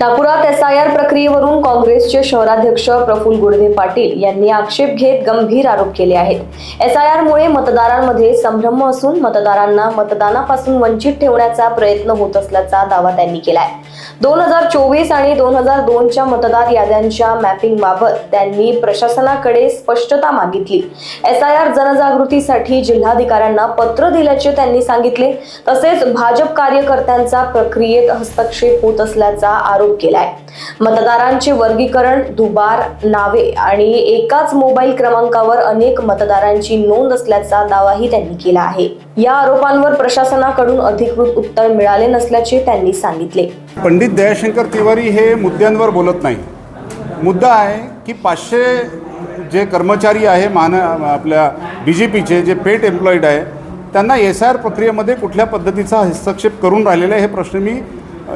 नागपुरात एसआयआर प्रक्रियेवरून काँग्रेसचे शहराध्यक्ष प्रफुल्ल गुडधे पाटील यांनी आक्षेप घेत गंभीर आरोप केले आहेत। एसआयआरमुळे मतदारांमध्ये संभ्रम असून मतदारांना मतदानापासून वंचित ठेवण्याचा प्रयत्न होत असल्याचा दावा त्यांनी केलाय। 2024 आणि 2002च्या मतदार याद्यांच्या मॅपिंगबाबत त्यांनी प्रशासनाकडे स्पष्टता मागितली। एसआयआर जनजागृतीसाठी जिल्हाधिकाऱ्यांना पत्र दिल्याचे त्यांनी सांगितले। तसेच भाजप कार्यकर्त्यांचा प्रक्रियेत हस्तक्षेप होत असल्याचा आरोप केलाय। मतदारांचे वर्गीकरण, दुबार नावे आणि एकाच मोबाईल क्रमांकावर अनेक मतदारांची नोंद असल्याचा दावाही त्यांनी केला आहे। या आरोपांवर प्रशासनाकडून अधिकृत उत्तर मिळाले नसल्याचे त्यांनी सांगितले। पंडित दयाशंकर तिवारी हे मुद्द्यांवर बोलत नाही। मुद्दा आहे की 500 जे कर्मचारी आहे आपल्या बीजेपीचे जे पेड एम्प्लॉईड आहे त्यांना एसआयआर प्रक्रियेमध्ये कुठल्या पद्धतीचा हस्तक्षेप करून राहिलेला आहे हे प्रश्न मी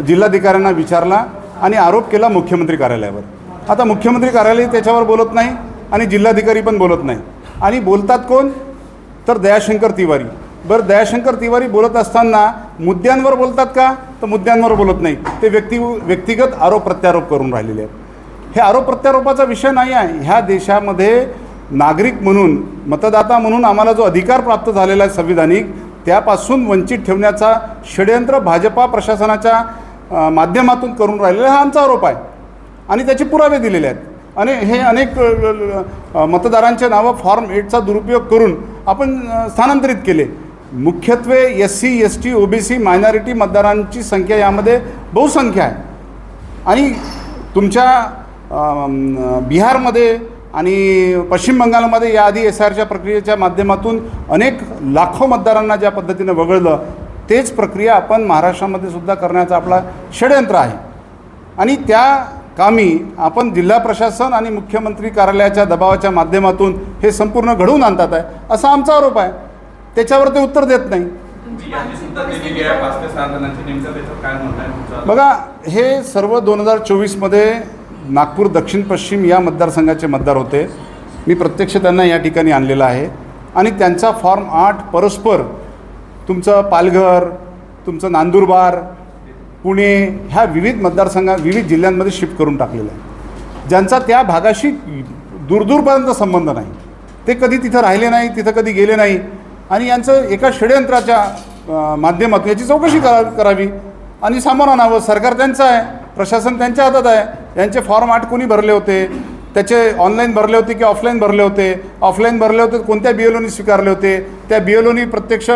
जिल्हाधिकाऱ्यांना विचारला आणि आरोप केला मुख्यमंत्री कार्यालयावर। आता मुख्यमंत्री कार्यालय त्याच्यावर बोलत नाही आणि जिल्हाधिकारी पण बोलत नाही आणि बोलतात कोण तर दयाशंकर तिवारी। बरं, दयाशंकर तिवारी बोलत असताना मुद्द्यांवर बोलतात का तर मुद्द्यांवर बोलत नाही, ते व्यक्तिगत आरोप प्रत्यारोप करून राहिलेले आहेत। हे आरोप प्रत्यारोपाचा विषय नाही आहे। ह्या देशामध्ये नागरिक म्हणून, मतदाता म्हणून आम्हाला जो अधिकार प्राप्त झालेला आहे संविधानिक, त्यापासून वंचित ठेवण्याचा षड्यंत्र भाजपा प्रशासनाच्या माध्यमातून करून राहिलेला हा आमचा आरोप आहे आणि त्याचे पुरावे दिलेले आहेत। आणि हे अनेक मतदारांचे नावं फॉर्म 8चा दुरुपयोग करून आपण स्थानांतरित केले। मुख्यत्वे SC, ST, OBC मायनॉरिटी मतदारांची संख्या यामध्ये बहुसंख्या आहे आणि तुमच्या बिहारमध्ये आणि पश्चिम बंगालमध्ये याआधी एसआयआरच्या प्रक्रियेच्या माध्यमातून अनेक लाखो मतदारांना ज्या पद्धतीने वगळलं, तेच प्रक्रिया आपण महाराष्ट्रामध्ये सुद्धा करण्याचा आपला षड्यंत्र आहे आणि त्या कामी आपण जिल्हा प्रशासन आणि मुख्यमंत्री कार्यालयाच्या दबावाच्या माध्यमातून हे संपूर्ण घडवून आणतात आहे असा आमचा आरोप आहे। त्याच्यावर ते उत्तर देत नाही। बघा, हे सर्व 2024मध्ये नागपूर दक्षिण पश्चिम या मतदारसंघाचे मतदार होते। मी प्रत्यक्ष त्यांना या ठिकाणी आणलेलं आहे आणि त्यांचा फॉर्म 8 परस्पर तुमचं पालघर, तुमचं नंदुरबार, पुणे ह्या विविध मतदारसंघात विविध जिल्ह्यांमध्ये शिफ्ट करून टाकलेलं आहे, ज्यांचा त्या भागाशी दूरपर्यंत संबंध नाही। ते कधी तिथं राहिले नाही, तिथं कधी गेले नाही आणि यांचं एका षड्यंत्राच्या माध्यमातून याची चौकशी करावी आणि सामोरं आणावं। सरकार त्यांचं आहे, प्रशासन त्यांच्या हातात आहे। यांचे फॉर्म 8 कोणी भरले होते, त्याचे ऑनलाईन भरले होते की ऑफलाईन भरले होते, ऑफलाईन भरले होते कोणत्या BLOनी स्वीकारले होते, त्या BLOनी प्रत्यक्ष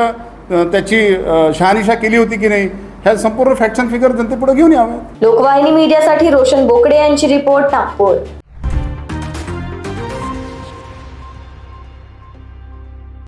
त्याची शहानिशा केली होती की नाही, ह्या संपूर्ण फॅक्ट्स अँड फिगर जनतेपुढे घेऊन यावे। लोकवाहिनी मीडियासाठी रोशन बोकडे यांची रिपोर्ट, नागपूर।